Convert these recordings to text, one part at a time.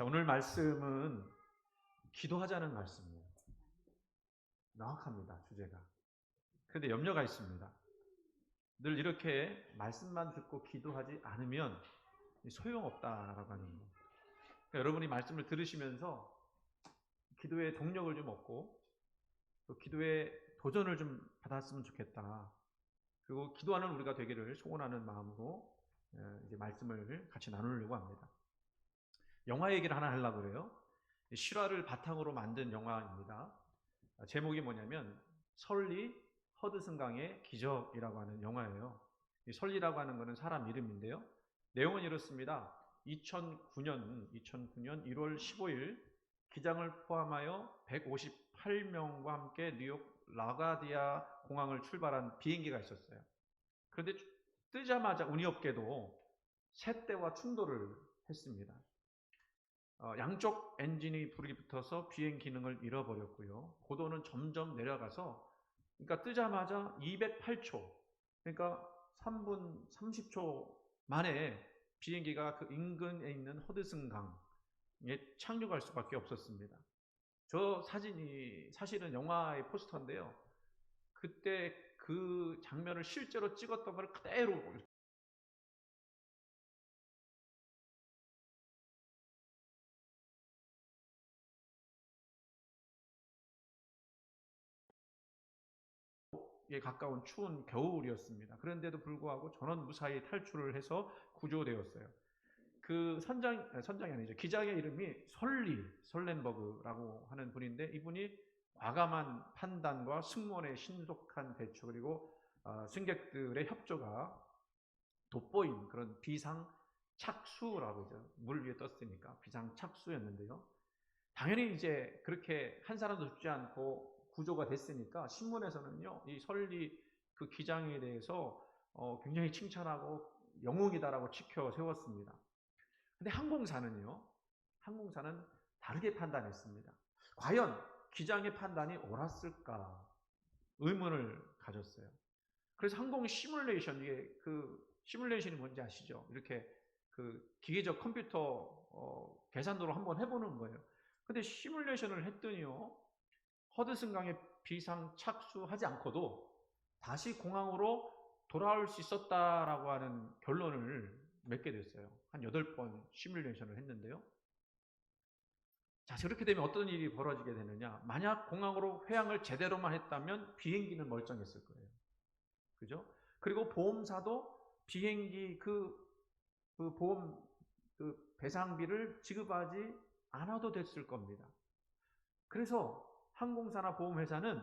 자, 오늘 말씀은 기도하자는 말씀이에요. 명확합니다, 주제가. 그런데 염려가 있습니다. 늘 이렇게 말씀만 듣고 기도하지 않으면 소용없다라고 하는 거. 그러니까 여러분이 말씀을 들으시면서 기도의 동력을 좀 얻고 또 기도의 도전을 좀 받았으면 좋겠다. 그리고 기도하는 우리가 되기를 소원하는 마음으로 이제 말씀을 같이 나누려고 합니다. 영화 얘기를 하나 하려고 그래요. 실화를 바탕으로 만든 영화입니다. 제목이 뭐냐면 설리 허드슨강의 기적이라고 하는 영화예요. 이 설리라고 하는 것은 사람 이름인데요. 내용은 이렇습니다. 2009년 1월 15일 기장을 포함하여 158명과 함께 뉴욕 라가디아 공항을 출발한 비행기가 있었어요. 그런데 뜨자마자 운이 없게도 새떼와 충돌을 했습니다. 양쪽 엔진이 불이 붙어서 비행 기능을 잃어버렸고요. 고도는 점점 내려가서, 그러니까 뜨자마자 208초, 그러니까 3분 30초 만에 비행기가 그 인근에 있는 허드슨강에 착륙할 수밖에 없었습니다. 저 사진이 사실은 영화의 포스터인데요. 그때 그 장면을 실제로 찍었던 걸 그대로 에 가까운 추운 겨울이었습니다. 그런데도 불구하고 전원 무사히 탈출을 해서 구조되었어요. 그 선장이 아니죠. 기장의 이름이 설렌버그라고 하는 분인데, 이분이 과감한 판단과 승무원의 신속한 대처, 그리고 승객들의 협조가 돋보인 그런 비상 착수라고 하죠. 물 위에 떴으니까 비상 착수였는데요. 당연히 이제 그렇게 한 사람도 죽지 않고 구조가 됐으니까 신문에서는요, 이 설리 그 기장에 대해서 굉장히 칭찬하고 영웅이다라고 치켜 세웠습니다. 근데 항공사는 다르게 판단했습니다. 과연 기장의 판단이 옳았을까 의문을 가졌어요. 그래서 항공 시뮬레이션, 이게 그 시뮬레이션이 뭔지 아시죠? 이렇게 그 기계적 컴퓨터 계산으로 한번 해보는 거예요. 근데 시뮬레이션을 했더니요, 허드슨강에 비상 착수하지 않고도 다시 공항으로 돌아올 수 있었다라고 하는 결론을 맺게 됐어요. 한 8번 시뮬레이션을 했는데요. 자, 저렇게 되면 어떤 일이 벌어지게 되느냐. 만약 공항으로 회항을 제대로만 했다면 비행기는 멀쩡했을 거예요. 그죠? 그리고 보험사도 비행기 그 보험 그 배상비를 지급하지 않아도 됐을 겁니다. 그래서 항공사나 보험회사는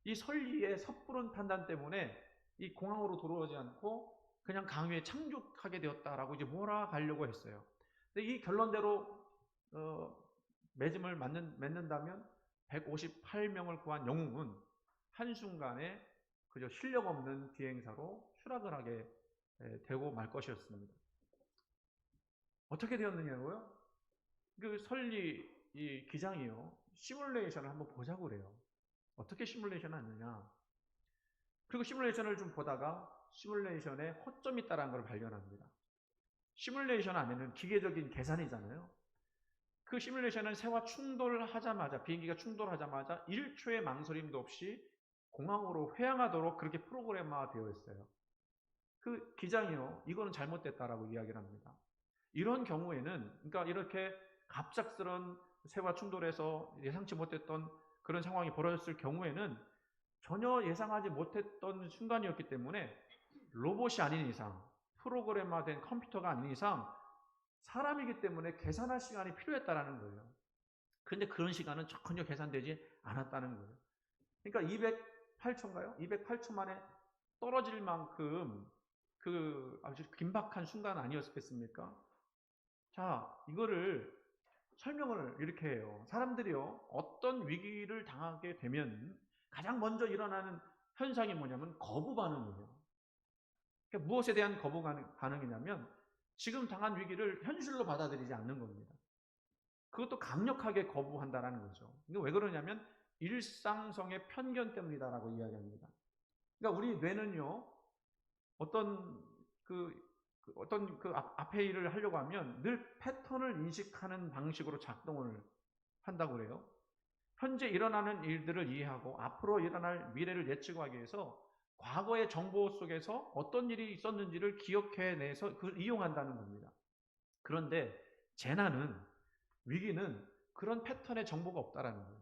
이 설리의 섣부른 판단 때문에 이 공항으로 돌아오지 않고 그냥 강 위에 착륙하게 되었다라고 이제 몰아가려고 했어요. 근데 이 결론대로 맺음을 맺는다면 158명을 구한 영웅은 한순간에 그저 실력 없는 비행사로 추락을 하게 되고 말 것이었습니다. 어떻게 되었느냐고요? 그 설리 이 기장이요, 시뮬레이션을 한번 보자고 그래요. 어떻게 시뮬레이션을 하느냐. 그리고 시뮬레이션을 좀 보다가 시뮬레이션에 허점이 있다는 걸 발견합니다. 시뮬레이션 안에는 기계적인 계산이잖아요. 그 시뮬레이션은 새와 충돌하자마자, 비행기가 충돌하자마자 1초의 망설임도 없이 공항으로 회항하도록 그렇게 프로그램화 되어 있어요. 그 기장이요, 이거는 잘못됐다라고 이야기를 합니다. 이런 경우에는, 그러니까 이렇게 갑작스런 새와 충돌해서 예상치 못했던 그런 상황이 벌어졌을 경우에는 전혀 예상하지 못했던 순간이었기 때문에 로봇이 아닌 이상, 프로그램화된 컴퓨터가 아닌 이상 사람이기 때문에 계산할 시간이 필요했다라는 거예요. 그런데 그런 시간은 전혀 계산되지 않았다는 거예요. 그러니까 208초인가요? 208초 만에 떨어질 만큼 그 아주 긴박한 순간 아니었겠습니까? 자, 이거를 설명을 이렇게 해요. 사람들이요, 어떤 위기를 당하게 되면 가장 먼저 일어나는 현상이 뭐냐면 거부 반응이에요. 그러니까 무엇에 대한 거부 반응이냐면 지금 당한 위기를 현실로 받아들이지 않는 겁니다. 그것도 강력하게 거부한다라는 거죠. 이게 왜 그러냐면 일상성의 편견 때문이다라고 이야기합니다. 그러니까 우리 뇌는요, 어떤 그 어떤 그 앞에 일을 하려고 하면 늘 패턴을 인식하는 방식으로 작동을 한다고 그래요. 현재 일어나는 일들을 이해하고 앞으로 일어날 미래를 예측하기 위해서 과거의 정보 속에서 어떤 일이 있었는지를 기억해내서 그걸 이용한다는 겁니다. 그런데 재난은, 위기는 그런 패턴의 정보가 없다라는 거예요.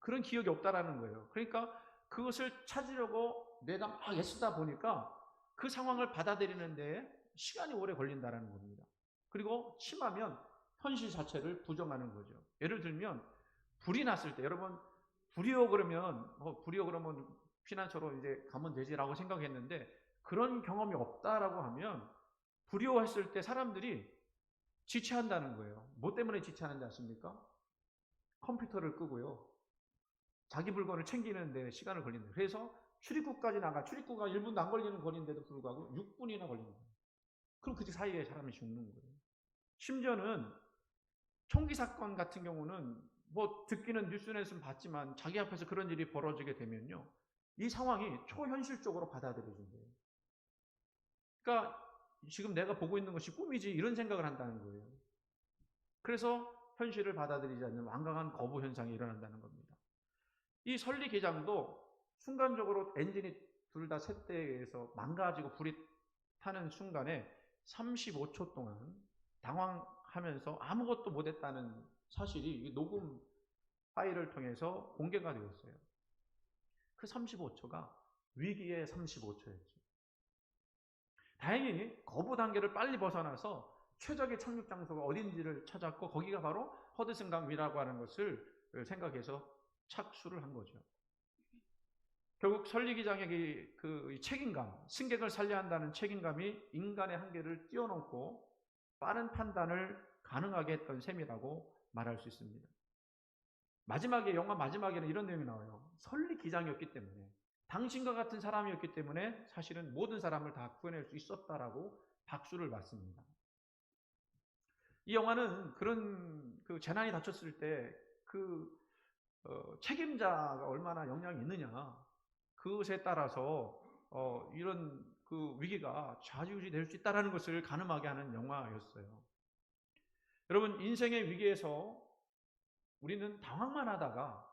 그런 기억이 없다라는 거예요. 그러니까 그것을 찾으려고 내가 막 애쓰다 보니까 그 상황을 받아들이는데 시간이 오래 걸린다라는 겁니다. 그리고 심하면 현실 자체를 부정하는 거죠. 예를 들면 불이 났을 때, 여러분 불이요 그러면 불이요 그러면 피난처로 이제 가면 되지라고 생각했는데 그런 경험이 없다라고 하면 불이요 했을 때 사람들이 지체한다는 거예요. 뭐 때문에 지체하는지 아십니까? 컴퓨터를 끄고요. 자기 물건을 챙기는데 시간을 걸린다. 그래서 출입구까지 나가. 출입구가 1분도 안 걸리는 거리인데도 불구하고 6분이나 걸리는 거예요. 그럼 그 사이에 사람이 죽는 거예요. 심지어는 총기 사건 같은 경우는 뭐 듣기는 뉴스에서는 봤지만 자기 앞에서 그런 일이 벌어지게 되면요. 이 상황이 초현실적으로 받아들여진대요. 그러니까 지금 내가 보고 있는 것이 꿈이지 이런 생각을 한다는 거예요. 그래서 현실을 받아들이지 않는 완강한 거부 현상이 일어난다는 겁니다. 이 설리기장도 순간적으로 엔진이 둘 다 쇳대에서 망가지고 불이 타는 순간에 35초 동안 당황하면서 아무것도 못했다는 사실이 녹음 파일을 통해서 공개가 되었어요. 그 35초가 위기의 35초였죠. 다행히 거부 단계를 빨리 벗어나서 최적의 착륙 장소가 어딘지를 찾았고 거기가 바로 허드슨강 위라고 하는 것을 생각해서 착수를 한 거죠. 결국 설리기장의 그 책임감, 승객을 살려야 한다는 책임감이 인간의 한계를 뛰어넘고 빠른 판단을 가능하게 했던 셈이라고 말할 수 있습니다. 마지막에, 영화 마지막에는 이런 내용이 나와요. 설리기장이었기 때문에, 당신과 같은 사람이었기 때문에 사실은 모든 사람을 다 구해낼 수 있었다라고 박수를 받습니다. 이 영화는 그런 그 재난이 닥쳤을 때 책임자가 얼마나 영향이 있느냐, 그것에 따라서 이런 그 위기가 좌지우지 될 수 있다는 것을 가늠하게 하는 영화였어요. 여러분, 인생의 위기에서 우리는 당황만 하다가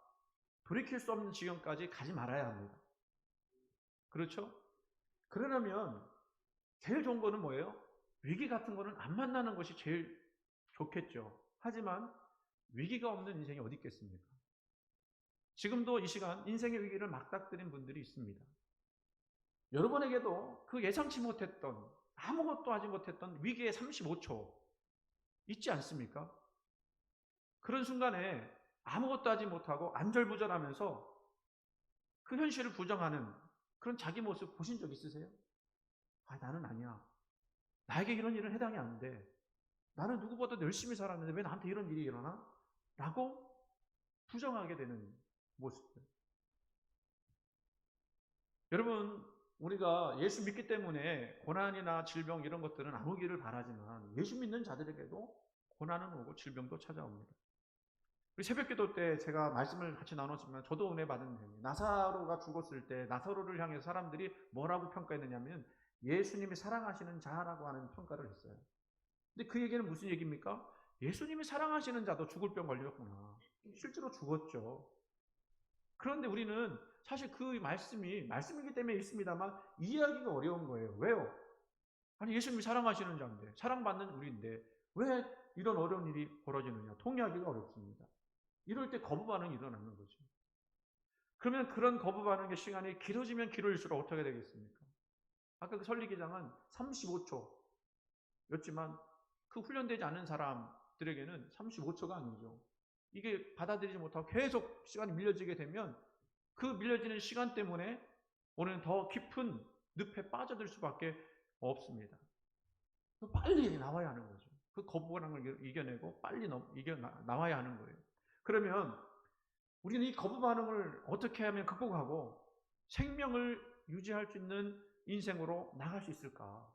돌이킬 수 없는 지경까지 가지 말아야 합니다. 그렇죠? 그러려면 제일 좋은 거는 뭐예요? 위기 같은 거는 안 만나는 것이 제일 좋겠죠. 하지만 위기가 없는 인생이 어디 있겠습니까? 지금도 이 시간 인생의 위기를 맞닥뜨린 분들이 있습니다. 여러분에게도 그 예상치 못했던, 아무것도 하지 못했던 위기의 35초 있지 않습니까? 그런 순간에 아무것도 하지 못하고 안절부절하면서 그 현실을 부정하는 그런 자기 모습 보신 적 있으세요? 아, 나는 아니야. 나에게 이런 일은 해당이 안 돼. 나는 누구보다 열심히 살았는데 왜 나한테 이런 일이 일어나? 라고 부정하게 되는 모습들. 여러분, 우리가 예수 믿기 때문에 고난이나 질병 이런 것들은 안 오기를 바라지만 예수 믿는 자들에게도 고난은 오고 질병도 찾아옵니다. 우리 새벽기도 때 제가 말씀을 같이 나눴지만 저도 은혜 받은 내용이에요. 나사로가 죽었을 때 나사로를 향해서 사람들이 뭐라고 평가했느냐면 예수님이 사랑하시는 자라고 하는 평가를 했어요. 근데 그 얘기는 무슨 얘기입니까? 예수님이 사랑하시는 자도 죽을 병 걸렸구나. 실제로 죽었죠. 그런데 우리는 사실 그 말씀이기 때문에 있습니다만 이해하기가 어려운 거예요. 왜요? 아니, 예수님이 사랑하시는 자인데, 사랑받는 우리인데 왜 이런 어려운 일이 벌어지느냐? 통해하기가 어렵습니다. 이럴 때 거부 반응이 일어나는 거죠. 그러면 그런 거부 반응의 시간이 길어지면 길어질수록 어떻게 되겠습니까? 아까 그 설리기장은 35초였지만 그 훈련되지 않은 사람들에게는 35초가 아니죠. 이게 받아들이지 못하고 계속 시간이 밀려지게 되면 그 밀려지는 시간 때문에 오늘 더 깊은 늪에 빠져들 수밖에 없습니다. 빨리 나와야 하는 거죠. 그 거부반응을 이겨내고 빨리 나와야 하는 거예요. 그러면 우리는 이 거부 반응을 어떻게 하면 극복하고 생명을 유지할 수 있는 인생으로 나갈 수 있을까?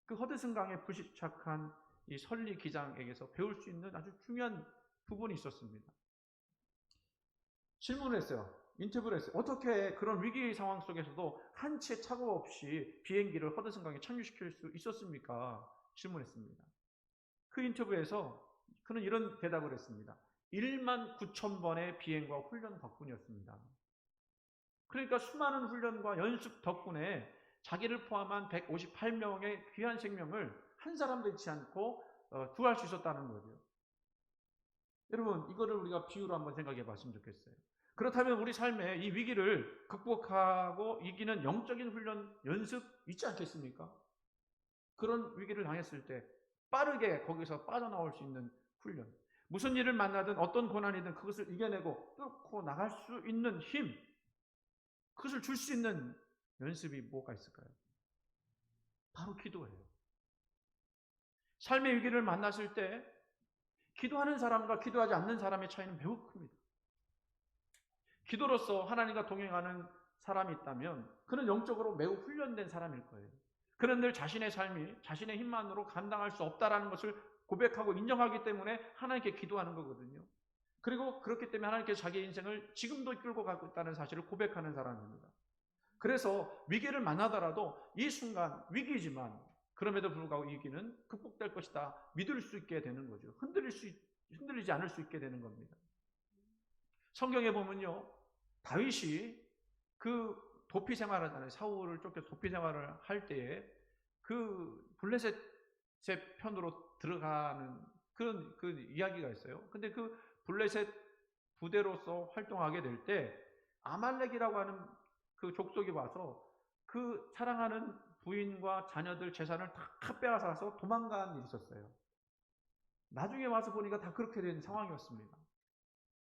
그 허드슨강에 불시착한 이 설리 기장에게서 배울 수 있는 아주 중요한 부분이 있었습니다. 질문을 했어요. 인터뷰를 했어요. 어떻게 그런 위기 상황 속에서도 한 치의 착오 없이 비행기를 허드슨강에 착륙시킬 수 있었습니까? 질문했습니다. 그 인터뷰에서 그는 이런 대답을 했습니다. 1만 9천 번의 비행과 훈련 덕분이었습니다. 그러니까 수많은 훈련과 연습 덕분에 자기를 포함한 158명의 귀한 생명을 한 사람도 잃지 않고 구할 수 있었다는 거죠. 여러분, 이거를 우리가 비유로 한번 생각해 봤으면 좋겠어요. 그렇다면 우리 삶에 이 위기를 극복하고 이기는 영적인 훈련, 연습 있지 않겠습니까? 그런 위기를 당했을 때 빠르게 거기서 빠져나올 수 있는 훈련. 무슨 일을 만나든 어떤 고난이든 그것을 이겨내고 뚫고 나갈 수 있는 힘, 그것을 줄 수 있는 연습이 뭐가 있을까요? 바로 기도예요. 삶의 위기를 만났을 때 기도하는 사람과 기도하지 않는 사람의 차이는 매우 큽니다. 기도로서 하나님과 동행하는 사람이 있다면 그는 영적으로 매우 훈련된 사람일 거예요. 그는 늘 자신의 삶이 자신의 힘만으로 감당할 수 없다라는 것을 고백하고 인정하기 때문에 하나님께 기도하는 거거든요. 그리고 그렇기 때문에 하나님께서 자기의 인생을 지금도 끌고 가고 있다는 사실을 고백하는 사람입니다. 그래서 위기를 만나더라도 이 순간 위기지만 그럼에도 불구하고 이 위기는 극복될 것이다 믿을 수 있게 되는 거죠. 흔들리지 않을 수 있게 되는 겁니다. 성경에 보면요, 다윗이 그 도피 생활을 하잖아요. 사울을 쫓겨 도피 생활을 할 때에 그 블레셋의 편으로 들어가는 그런 그 이야기가 있어요. 근데 그 블레셋 부대로서 활동하게 될 때 아말렉이라고 하는 그 족속이 와서 그 사랑하는 부인과 자녀들 재산을 다 빼앗아서 도망간 일이 있었어요. 나중에 와서 보니까 다 그렇게 된 상황이었습니다.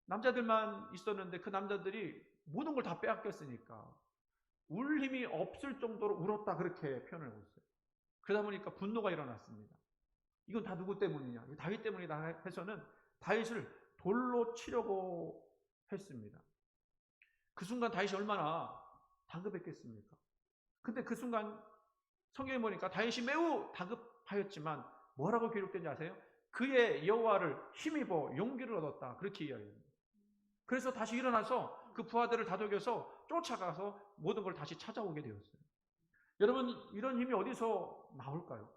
남자들만 있었는데 그 남자들이 모든 걸 다 빼앗겼으니까 울 힘이 없을 정도로 울었다 그렇게 표현을 하고 있어요. 그러다 보니까 분노가 일어났습니다. 이건 다 누구 때문이냐? 다윗 때문이다 해서는 다윗을 돌로 치려고 했습니다. 그 순간 다윗이 얼마나 다급했겠습니까? 근데 그 순간 성경에 보니까 다윗이 매우 다급하였지만 뭐라고 기록된지 아세요? 그의 여호와를 힘입어 용기를 얻었다. 그렇게 이야기합니다. 그래서 다시 일어나서 그 부하들을 다독여서 쫓아가서 모든 걸 다시 찾아오게 되었어요. 여러분, 이런 힘이 어디서 나올까요?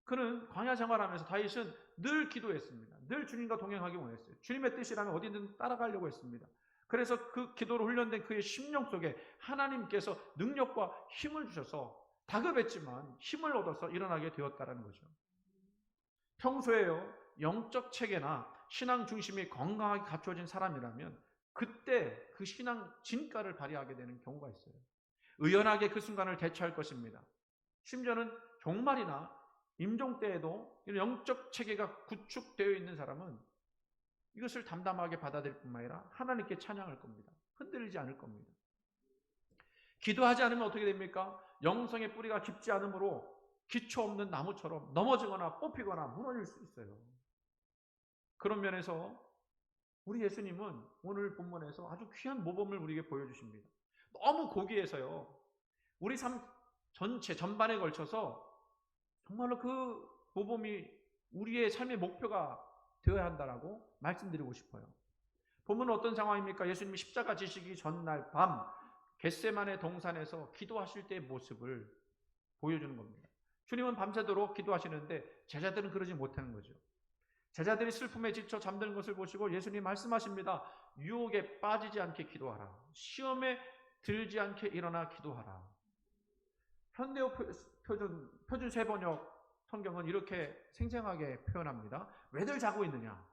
그는 광야 생활하면서 다윗은 늘 기도했습니다. 늘 주님과 동행하기 원했어요. 주님의 뜻이라면 어디든 따라가려고 했습니다. 그래서 그 기도로 훈련된 그의 심령 속에 하나님께서 능력과 힘을 주셔서 다급했지만 힘을 얻어서 일어나게 되었다는 거죠. 평소에요, 영적 체계나 신앙 중심이 건강하게 갖춰진 사람이라면 그때 그 신앙 진가를 발휘하게 되는 경우가 있어요. 의연하게 그 순간을 대처할 것입니다. 심지어는 종말이나 임종 때에도 이런 영적 체계가 구축되어 있는 사람은 이것을 담담하게 받아들일 뿐만 아니라 하나님께 찬양할 겁니다. 흔들리지 않을 겁니다. 기도하지 않으면 어떻게 됩니까? 영성의 뿌리가 깊지 않으므로 기초 없는 나무처럼 넘어지거나 뽑히거나 무너질 수 있어요. 그런 면에서 우리 예수님은 오늘 본문에서 아주 귀한 모범을 우리에게 보여주십니다. 너무 고귀해서요, 우리 삶 전체 전반에 걸쳐서 정말로 그 모범이 우리의 삶의 목표가 되어야 한다라고 말씀드리고 싶어요. 본문은 어떤 상황입니까? 예수님이 십자가 지시기 전날 밤 겟세마네 동산에서 기도하실 때의 모습을 보여주는 겁니다. 주님은 밤새도록 기도하시는데 제자들은 그러지 못하는 거죠. 제자들이 슬픔에 지쳐 잠드는 것을 보시고 예수님 말씀하십니다. 유혹에 빠지지 않게 기도하라. 시험에 들지 않게 일어나 기도하라. 현대어 표준 세번역 성경은 이렇게 생생하게 표현합니다. 왜들 자고 있느냐?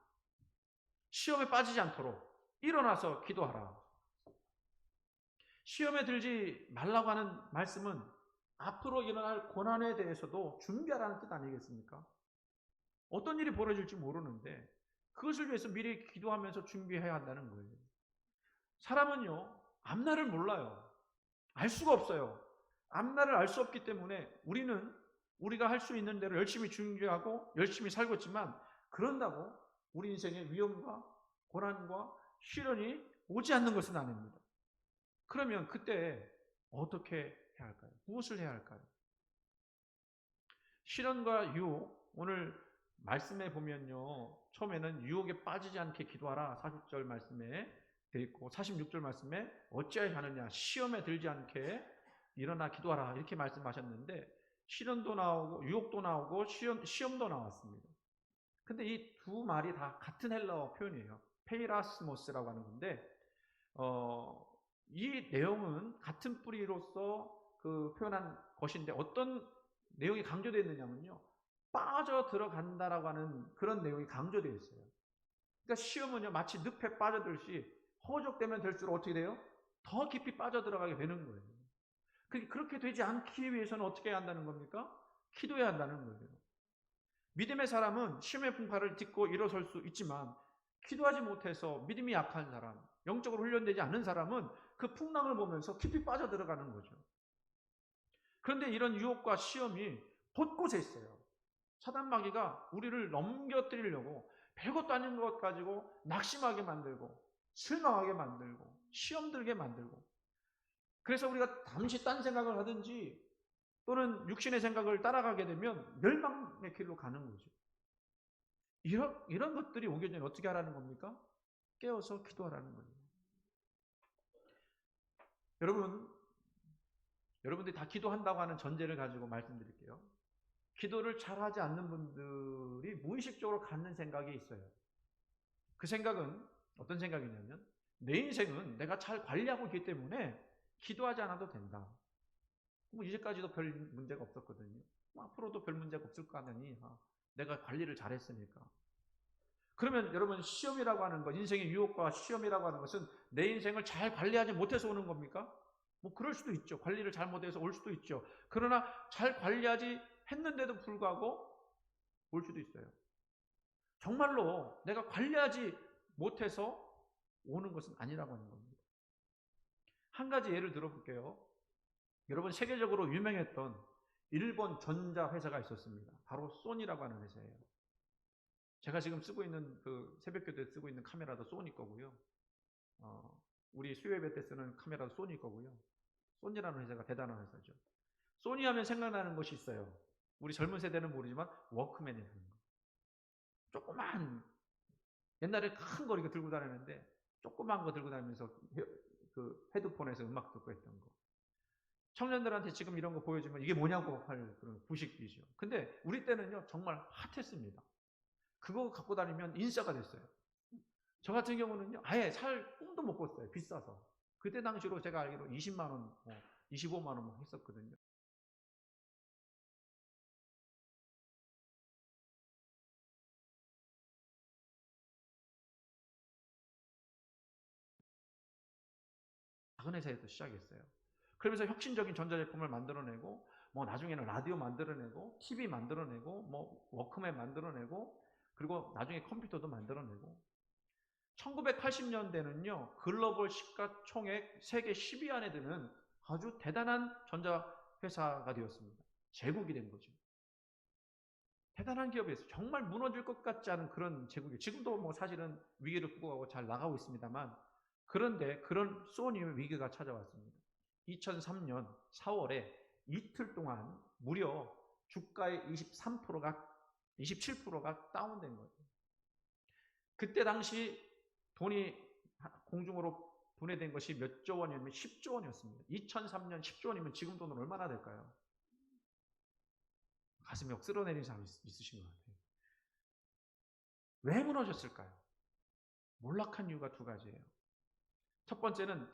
시험에 빠지지 않도록 일어나서 기도하라. 시험에 들지 말라고 하는 말씀은 앞으로 일어날 고난에 대해서도 준비하라는 뜻 아니겠습니까? 어떤 일이 벌어질지 모르는데 그것을 위해서 미리 기도하면서 준비해야 한다는 거예요. 사람은요, 앞날을 몰라요. 알 수가 없어요. 앞날을 알 수 없기 때문에 우리는 우리가 할 수 있는 대로 열심히 준비하고 열심히 살고 있지만 그런다고 우리 인생의 위험과 고난과 시련이 오지 않는 것은 아닙니다. 그러면 그때 어떻게 해야 할까요? 무엇을 해야 할까요? 시련과 유혹, 오늘 말씀에 보면요, 처음에는 유혹에 빠지지 않게 기도하라 40절 말씀에 돼 있고 46절 말씀에 어찌하여 하느냐 시험에 들지 않게 일어나 기도하라 이렇게 말씀하셨는데 시련도 나오고 유혹도 나오고 시험도 나왔습니다. 근데 이 두 말이 다 같은 헬라어 표현이에요. 페이라스모스라고 하는 건데 이 내용은 같은 뿌리로서 그 표현한 것인데 어떤 내용이 강조되어 있느냐면요. 빠져 들어간다라고 하는 그런 내용이 강조되어 있어요. 그러니까 시험은요, 마치 늪에 빠져들듯이 허적되면 될수록 어떻게 돼요? 더 깊이 빠져들어가게 되는 거예요. 그렇게 되지 않기 위해서는 어떻게 해야 한다는 겁니까? 기도해야 한다는 거예요. 믿음의 사람은 시험의 풍파를 딛고 일어설 수 있지만 기도하지 못해서 믿음이 약한 사람, 영적으로 훈련되지 않은 사람은 그 풍랑을 보면서 깊이 빠져들어가는 거죠. 그런데 이런 유혹과 시험이 곳곳에 있어요. 사단 마귀가 우리를 넘겨뜨리려고 별것도 아닌 것 가지고 낙심하게 만들고 실망하게 만들고 시험 들게 만들고 그래서 우리가 잠시 딴 생각을 하든지 또는 육신의 생각을 따라가게 되면 멸망의 길로 가는 거죠. 이런 것들이 오기 전에 어떻게 하라는 겁니까? 깨어서 기도하라는 거예요. 여러분들이 다 기도한다고 하는 전제를 가지고 말씀드릴게요. 기도를 잘하지 않는 분들이 무의식적으로 갖는 생각이 있어요. 그 생각은 어떤 생각이냐면 내 인생은 내가 잘 관리하고 있기 때문에 기도하지 않아도 된다. 뭐 이제까지도 별 문제가 없었거든요. 앞으로도 별 문제가 없을 거 아니니 내가 관리를 잘했으니까. 그러면 여러분 시험이라고 하는 것, 인생의 유혹과 시험이라고 하는 것은 내 인생을 잘 관리하지 못해서 오는 겁니까? 뭐 그럴 수도 있죠. 관리를 잘못해서 올 수도 있죠. 그러나 잘 관리하지 했는데도 불구하고 올 수도 있어요. 정말로 내가 관리하지 못해서 오는 것은 아니라고 하는 겁니다. 한 가지 예를 들어볼게요. 여러분 세계적으로 유명했던 일본 전자회사가 있었습니다. 바로 소니라고 하는 회사예요. 제가 지금 쓰고 있는 그 새벽교대에 쓰고 있는 카메라도 소니 거고요. 우리 수요예배 때 쓰는 카메라도 소니 거고요. 소니라는 회사가 대단한 회사죠. 소니 하면 생각나는 것이 있어요. 우리 젊은 세대는 모르지만 워크맨이라는 거. 조그만 옛날에 큰 거 이렇게 들고 다니는데 조그만 거 들고 다니면서 그 헤드폰에서 음악 듣고 했던 거. 청년들한테 지금 이런 거 보여주면 이게 뭐냐고 할 그런 구식이죠. 근데 우리 때는요 정말 핫했습니다. 그거 갖고 다니면 인싸가 됐어요. 저 같은 경우는요 아예 살 꿈도 못 꿨어요. 비싸서. 그때 당시로 제가 알기로 20만 원, 25만 원 했었거든요. 작은 회사에서 시작했어요. 그러면서 혁신적인 전자제품을 만들어내고 뭐 나중에는 라디오 만들어내고 TV 만들어내고 뭐 워크맨 만들어내고 그리고 나중에 컴퓨터도 만들어내고 1980년대는요 글로벌 시가총액 세계 10위 안에 드는 아주 대단한 전자회사가 되었습니다. 제국이 된 거죠. 대단한 기업이었어요. 정말 무너질 것 같지 않은 그런 제국이 지금도 뭐 사실은 위기를 극복하고 잘 나가고 있습니다만 그런데 그런 소니의 위기가 찾아왔습니다. 2003년 4월에 이틀 동안 무려 주가의 27%가 다운된 거예요. 그때 당시 돈이 공중으로 분해된 것이 몇 조 원이었냐면 10조 원이었습니다. 2003년 10조 원이면 지금 돈으로 얼마나 될까요? 가슴이 억 쓸어내리는 사람이 있으신 것 같아요. 왜 무너졌을까요? 몰락한 이유가 두 가지예요. 첫 번째는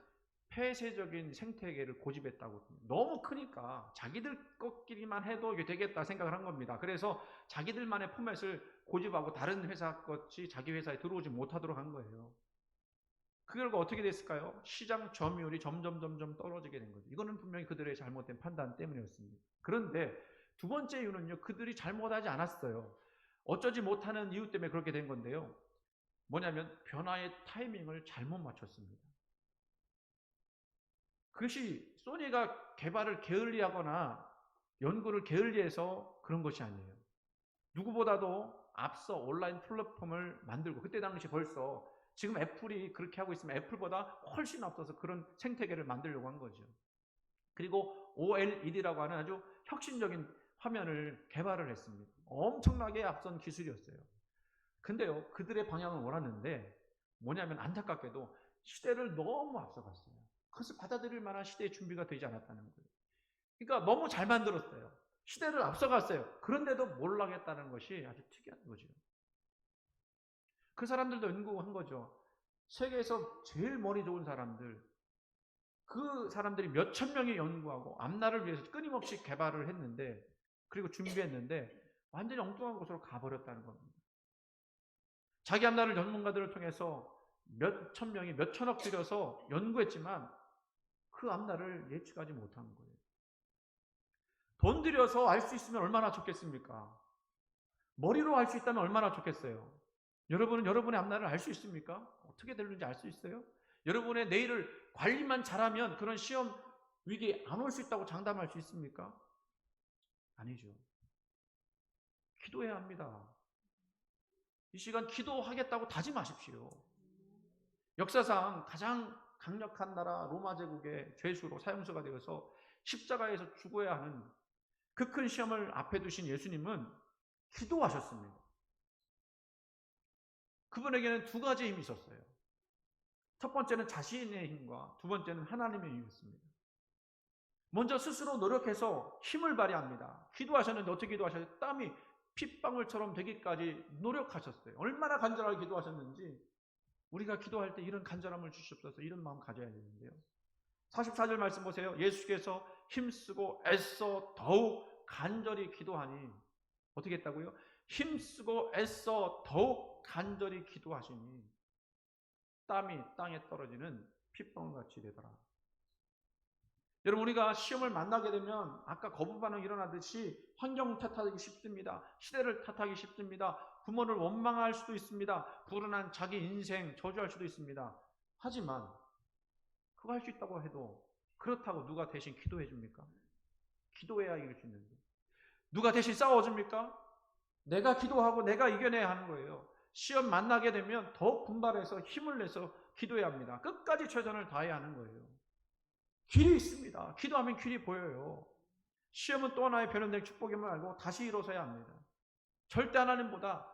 폐쇄적인 생태계를 고집했다고. 너무 크니까 자기들 것끼리만 해도 이게 되겠다 생각을 한 겁니다. 그래서 자기들만의 포맷을 고집하고 다른 회사 것이 자기 회사에 들어오지 못하도록 한 거예요. 그 결과 어떻게 됐을까요? 시장 점유율이 점점 떨어지게 된 거죠. 이거는 분명히 그들의 잘못된 판단 때문이었습니다. 그런데 두 번째 이유는요. 그들이 잘못하지 않았어요. 어쩌지 못하는 이유 때문에 그렇게 된 건데요. 뭐냐면 변화의 타이밍을 잘못 맞췄습니다. 그것이 소니가 개발을 게을리하거나 연구를 게을리해서 그런 것이 아니에요. 누구보다도 앞서 온라인 플랫폼을 만들고 그때 당시 벌써 지금 애플이 그렇게 하고 있으면 애플보다 훨씬 앞서서 그런 생태계를 만들려고 한 거죠. 그리고 OLED라고 하는 아주 혁신적인 화면을 개발을 했습니다. 엄청나게 앞선 기술이었어요. 근데요, 그들의 방향을 몰았는데 뭐냐면 안타깝게도 시대를 너무 앞서갔어요. 그것을 받아들일 만한 시대의 준비가 되지 않았다는 거예요. 그러니까 너무 잘 만들었어요. 시대를 앞서갔어요. 그런데도 몰락했다는 것이 아주 특이한 거죠. 그 사람들도 연구한 거죠. 세계에서 제일 머리 좋은 사람들, 그 사람들이 몇천 명이 연구하고 앞날을 위해서 끊임없이 개발을 했는데, 그리고 준비했는데 완전히 엉뚱한 곳으로 가버렸다는 겁니다. 자기 앞날을 전문가들을 통해서 몇천 명이 몇천억 들여서 연구했지만 그 앞날을 예측하지 못한 거예요. 돈 들여서 알 수 있으면 얼마나 좋겠습니까? 머리로 알 수 있다면 얼마나 좋겠어요? 여러분은 여러분의 앞날을 알 수 있습니까? 어떻게 되는지 알 수 있어요? 여러분의 내일을 관리만 잘하면 그런 시험 위기 안 올 수 있다고 장담할 수 있습니까? 아니죠. 기도해야 합니다. 이 시간 기도하겠다고 다짐하십시오. 역사상 가장 강력한 나라 로마 제국의 죄수로 사형수가 되어서 십자가에서 죽어야 하는 그 큰 시험을 앞에 두신 예수님은 기도하셨습니다. 그분에게는 두 가지 힘이 있었어요. 첫 번째는 자신의 힘과 두 번째는 하나님의 힘이었습니다. 먼저 스스로 노력해서 힘을 발휘합니다. 기도하셨는데 어떻게 기도하셨어요? 땀이 핏방울처럼 되기까지 노력하셨어요. 얼마나 간절하게 기도하셨는지 우리가 기도할 때 이런 간절함을 주시옵소서, 이런 마음 가져야 되는데요. 44절 말씀 보세요. 예수께서 힘쓰고 애써 더욱 간절히 기도하니 어떻게 했다고요? 힘쓰고 애써 더욱 간절히 기도하시니 땀이 땅에 떨어지는 핏방울같이 되더라. 여러분, 우리가 시험을 만나게 되면 아까 거부 반응 일어나듯이 환경 탓하기 쉽습니다. 시대를 탓하기 쉽습니다. 부모를 원망할 수도 있습니다. 불운한 자기 인생 저주할 수도 있습니다. 하지만 그거 할 수 있다고 해도 그렇다고 누가 대신 기도해 줍니까? 기도해야 이길 수 있는데 누가 대신 싸워줍니까? 내가 기도하고 내가 이겨내야 하는 거예요. 시험 만나게 되면 더 분발해서 힘을 내서 기도해야 합니다. 끝까지 최선을 다해야 하는 거예요. 길이 있습니다. 기도하면 길이 보여요. 시험은 또 하나의 변현된 축복임을 알고 다시 일어서야 합니다. 절대 하나님보다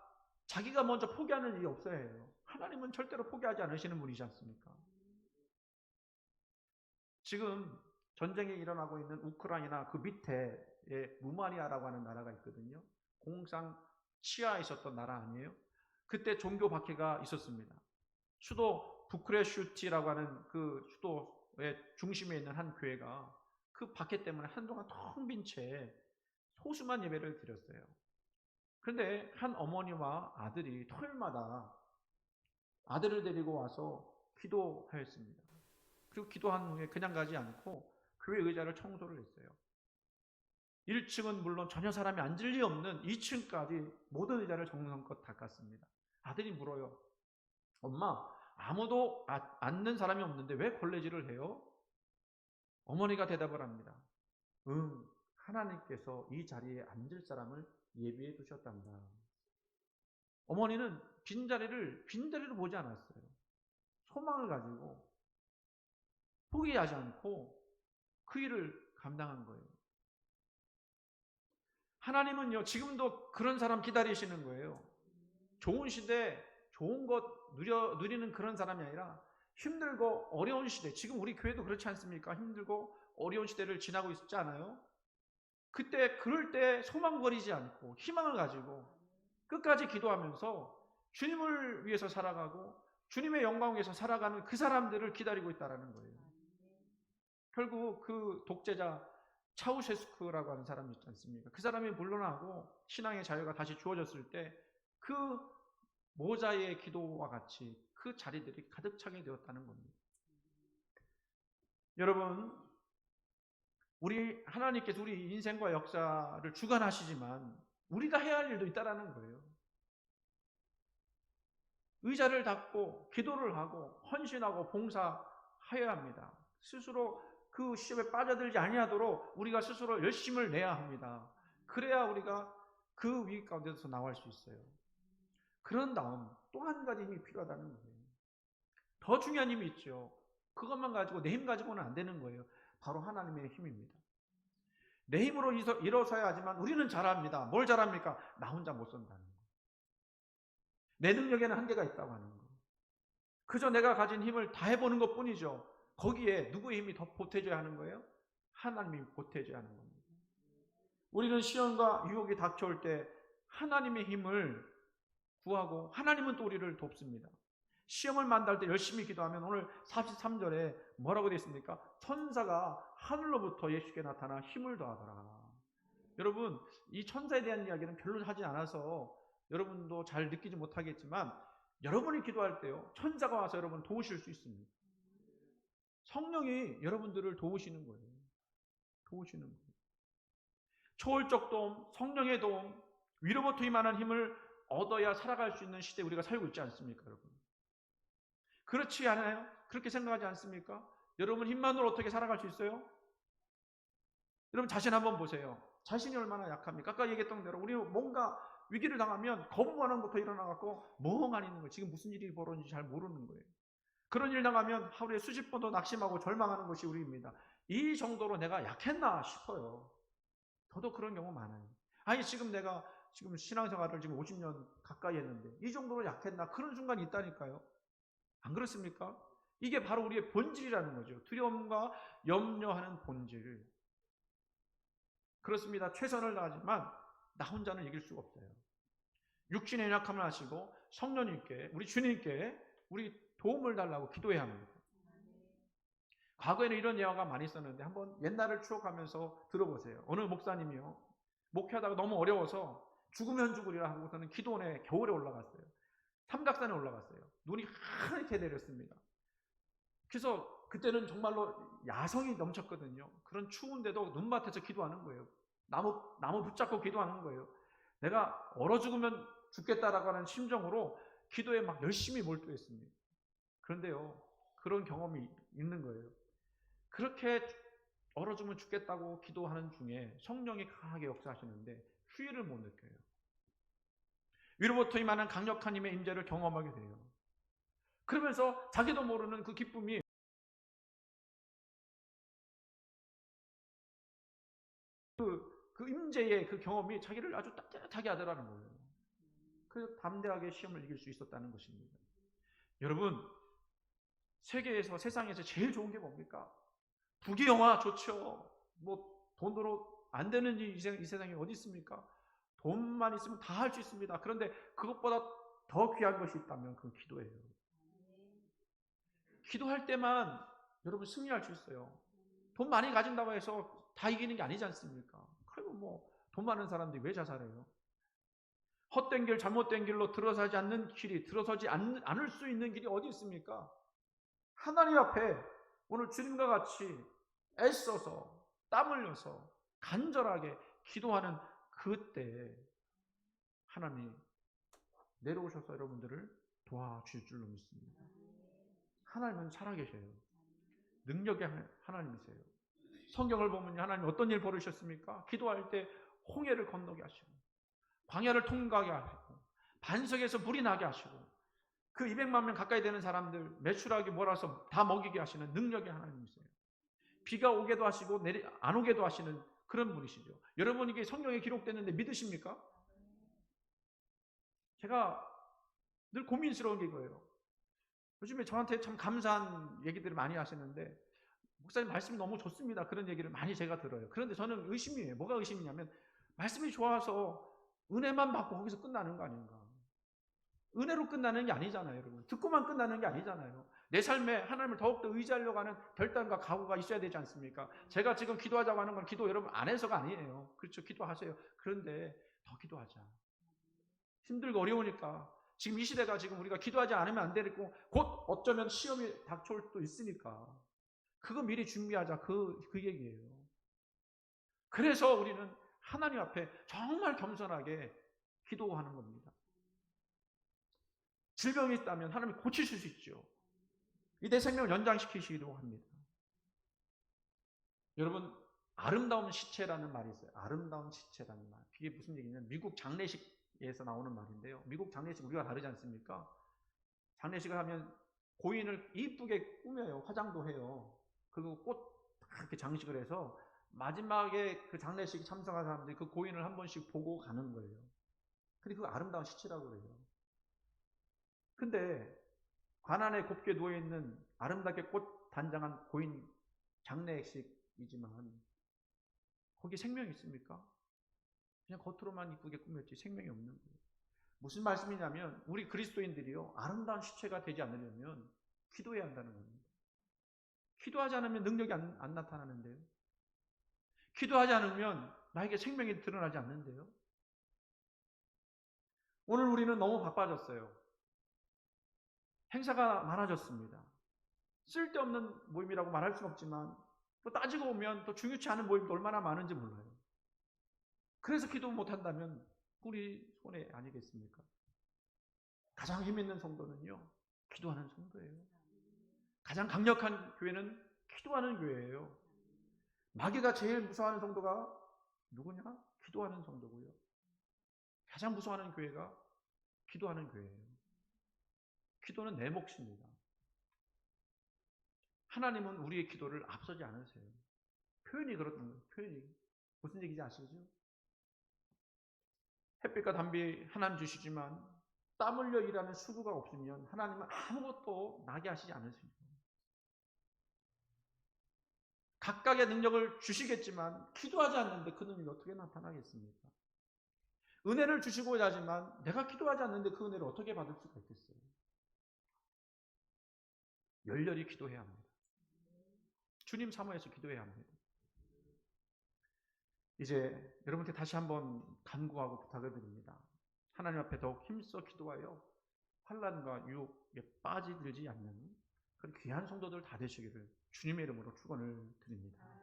자기가 먼저 포기하는 일이 없어야 해요. 하나님은 절대로 포기하지 않으시는 분이지 않습니까? 지금 전쟁이 일어나고 있는 우크라이나 그 밑에 루마니아라고 하는 나라가 있거든요. 공상 치하에 있었던 나라 아니에요? 그때 종교 박해가 있었습니다. 수도 부크레슈티라고 하는 그 수도의 중심에 있는 한 교회가 그 박해 때문에 한동안 텅 빈 채 소수만 예배를 드렸어요. 그런데 한 어머니와 아들이 토요일마다 아들을 데리고 와서 기도하였습니다. 그리고 기도한 후에 그냥 가지 않고 교회 의자를 청소를 했어요. 1층은 물론 전혀 사람이 앉을 리 없는 2층까지 모든 의자를 정성껏 닦았습니다. 아들이 물어요. 엄마, 아무도 앉는 사람이 없는데 왜 걸레질을 해요? 어머니가 대답을 합니다. 하나님께서 이 자리에 앉을 사람을 예비해 두셨단다. 어머니는 빈자리로 보지 않았어요. 소망을 가지고 포기하지 않고 그 일을 감당한 거예요. 하나님은요, 지금도 그런 사람 기다리시는 거예요. 좋은 시대, 좋은 것 누리는 그런 사람이 아니라 힘들고 어려운 시대, 지금 우리 교회도 그렇지 않습니까? 힘들고 어려운 시대를 지나고 있지 않아요? 그럴 때 소망 버리지 않고 희망을 가지고 끝까지 기도하면서 주님을 위해서 살아가고 주님의 영광을 위해서 살아가는 그 사람들을 기다리고 있다는 거예요. 결국 그 독재자 차우셰스쿠라고 하는 사람이 있지 않습니까? 그 사람이 물러나고 신앙의 자유가 다시 주어졌을 때 그 모자의 기도와 같이 그 자리들이 가득 차게 되었다는 겁니다. 여러분, 하나님께서 우리 인생과 역사를 주관하시지만 우리가 해야 할 일도 있다는 거예요. 의자를 닦고 기도를 하고 헌신하고 봉사하여야 합니다. 스스로 그 시험에 빠져들지 아니하도록 우리가 스스로 열심을 내야 합니다. 그래야 우리가 그 위기 가운데서 나올 수 있어요. 그런 다음 또 한 가지 힘이 필요하다는 거예요. 더 중요한 힘이 있죠. 그것만 가지고 내 힘 가지고는 안 되는 거예요. 바로 하나님의 힘입니다. 내 힘으로 일어서야 하지만 우리는 잘합니다. 뭘 잘합니까? 나 혼자 못 선다는 거. 내 능력에는 한계가 있다고 하는 거. 그저 내가 가진 힘을 다해보는 것 뿐이죠. 거기에 누구의 힘이 더 보태져야 하는 거예요? 하나님이 보태져야 하는 겁니다. 우리는 시험과 유혹이 닥쳐올 때 하나님의 힘을 구하고 하나님은 또 우리를 돕습니다. 시험을 만날 때 열심히 기도하면 오늘 43절에 뭐라고 되어 있습니까? 천사가 하늘로부터 예수께 나타나 힘을 더하더라. 여러분, 이 천사에 대한 이야기는 별로 하지 않아서 여러분도 잘 느끼지 못하겠지만 여러분이 기도할 때요, 천사가 와서 여러분 도우실 수 있습니다. 성령이 여러분들을 도우시는 거예요. 도우시는 거예요. 초월적 도움, 성령의 도움, 위로부터 임하는 힘을 얻어야 살아갈 수 있는 시대에 우리가 살고 있지 않습니까, 여러분? 그렇지 않아요? 그렇게 생각하지 않습니까? 여러분 힘만으로 어떻게 살아갈 수 있어요? 여러분 자신 한번 보세요. 자신이 얼마나 약합니까? 아까 얘기했던 대로 우리 뭔가 위기를 당하면 거부반응부터 일어나갖고 멍하니 있는 거예요. 지금 무슨 일이 벌어지는지 잘 모르는 거예요. 그런 일 당하면 하루에 수십 번도 낙심하고 절망하는 것이 우리입니다. 이 정도로 내가 약했나 싶어요. 저도 그런 경우 많아요. 아니 지금 내가 지금 신앙생활을 지금 50년 가까이 했는데 이 정도로 약했나? 그런 순간이 있다니까요. 안 그렇습니까? 이게 바로 우리의 본질이라는 거죠. 두려움과 염려하는 본질. 그렇습니다. 최선을 다하지만 나 혼자는 이길 수가 없어요. 육신의 연약함을 아시고 성령님께, 우리 주님께 우리 도움을 달라고 기도해야 합니다. 과거에는 이런 예화가 많이 있었는데 한번 옛날을 추억하면서 들어보세요. 어느 목사님이요, 목회하다가 너무 어려워서 죽으면 죽으리라 하고서는 기도원에 겨울에 올라갔어요. 삼각산에 올라갔어요. 눈이 하얗게 내렸습니다. 그래서 그때는 정말로 야성이 넘쳤거든요. 그런 추운데도 눈밭에서 기도하는 거예요. 나무 붙잡고 기도하는 거예요. 내가 얼어 죽으면 죽겠다라고 하는 심정으로 기도에 막 열심히 몰두했습니다. 그런데요, 그런 경험이 있는 거예요. 그렇게 얼어 죽으면 죽겠다고 기도하는 중에 성령이 강하게 역사하시는데 휴일을 못 느껴요. 위로부터 임하는 강력한 힘의 임재를 경험하게 돼요. 그러면서 자기도 모르는 그 기쁨이 그 임재의 그 경험이 자기를 아주 따뜻하게 하더라는 거예요. 그래서 담대하게 시험을 이길 수 있었다는 것입니다. 여러분, 세계에서, 세상에서 제일 좋은 게 뭡니까? 부귀영화 좋죠. 뭐 돈으로 안 되는 이 세상에 어디 있습니까? 돈만 있으면 다 할 수 있습니다. 그런데 그것보다 더 귀한 것이 있다면 그건 기도예요. 기도할 때만 여러분 승리할 수 있어요. 돈 많이 가진다고 해서 다 이기는 게 아니지 않습니까? 그리고 뭐 돈 많은 사람들이 왜 자살해요? 헛된 길, 잘못된 길로 들어서지 않는 길이, 들어서지 않을 수 있는 길이 어디 있습니까? 하나님 앞에 오늘 주님과 같이 애써서 땀 흘려서 간절하게 기도하는 그때 하나님이 내려오셔서 여러분들을 도와주실 줄로 믿습니다. 하나님은 살아계셔요. 능력의 하나님이세요. 성경을 보면 하나님 어떤 일 벌이셨습니까? 기도할 때 홍해를 건너게 하시고 광야를 통과하게 하시고 반석에서 물이 나게 하시고 그 200만 명 가까이 되는 사람들 매출하게 몰아서 다 먹이게 하시는 능력의 하나님이세요. 비가 오게도 하시고 안 오게도 하시는 그런 분이시죠. 여러분 이게 성경에 기록됐는데 믿으십니까? 제가 늘 고민스러운 게 이거예요. 요즘에 저한테 참 감사한 얘기들을 많이 하시는데 목사님 말씀이 너무 좋습니다. 그런 얘기를 많이 제가 들어요. 그런데 저는 의심이에요. 뭐가 의심이냐면 말씀이 좋아서 은혜만 받고 거기서 끝나는 거 아닌가. 은혜로 끝나는 게 아니잖아요, 여러분. 듣고만 끝나는 게 아니잖아요. 내 삶에 하나님을 더욱더 의지하려고 하는 결단과 각오가 있어야 되지 않습니까? 제가 지금 기도하자고 하는 건 기도 여러분 안 해서가 아니에요. 그렇죠, 기도하세요. 그런데 더 기도하자. 힘들고 어려우니까 지금 이 시대가 지금 우리가 기도하지 않으면 안 되고 곧 어쩌면 시험이 닥쳐올 수도 있으니까 그거 미리 준비하자. 그 얘기예요. 그래서 우리는 하나님 앞에 정말 겸손하게 기도하는 겁니다. 질병이 있다면 하나님이 고치실 수 있죠. 이 내 생명을 연장시키시기도 합니다. 여러분, 아름다운 시체라는 말이 있어요. 아름다운 시체라는 말. 이게 무슨 얘기냐면 미국 장례식에서 나오는 말인데요. 미국 장례식 우리가 다르지 않습니까? 장례식을 하면 고인을 이쁘게 꾸며요. 화장도 해요. 그리고 꽃 이렇게 장식을 해서 마지막에 그 장례식에 참석한 사람들이 그 고인을 한 번씩 보고 가는 거예요. 근데 그 아름다운 시체라고 그래요. 근데 관 안에 곱게 누워있는 아름답게 꽃 단장한 고인 장례식이지만 거기 생명이 있습니까? 그냥 겉으로만 이쁘게 꾸몄지 생명이 없는 거예요. 무슨 말씀이냐면 우리 그리스도인들이요, 아름다운 시체가 되지 않으려면 기도해야 한다는 겁니다. 기도하지 않으면 능력이 안 나타나는데요. 기도하지 않으면 나에게 생명이 드러나지 않는데요. 오늘 우리는 너무 바빠졌어요. 행사가 많아졌습니다. 쓸데없는 모임이라고 말할 수는 없지만 또 따지고 보면 또 중요치 않은 모임도 얼마나 많은지 몰라요. 그래서 기도 못한다면 우리 손해 아니겠습니까? 가장 힘있는 성도는요, 기도하는 성도예요. 가장 강력한 교회는 기도하는 교회예요. 마귀가 제일 무서워하는 성도가 누구냐? 기도하는 성도고요. 가장 무서워하는 교회가 기도하는 교회예요. 기도는 내 몫입니다. 하나님은 우리의 기도를 앞서지 않으세요. 표현이 그렇다는 거예요. 표현이. 무슨 얘기인지 아시죠? 햇빛과 담비 하나님 주시지만 땀 흘려 일하는 수고가 없으면 하나님은 아무것도 나게 하시지 않으십니다. 각각의 능력을 주시겠지만 기도하지 않는데 그 능력이 어떻게 나타나겠습니까? 은혜를 주시고자 하지만 내가 기도하지 않는데 그 은혜를 어떻게 받을 수가 있겠어요? 열렬히 기도해야 합니다. 주님 사모해서 기도해야 합니다. 이제 여러분께 다시 한번 간구하고 부탁을 드립니다. 하나님 앞에 더욱 힘써 기도하여 환난과 유혹에 빠지들지 않는 그런 귀한 성도들 다 되시기를 주님의 이름으로 축원을 드립니다.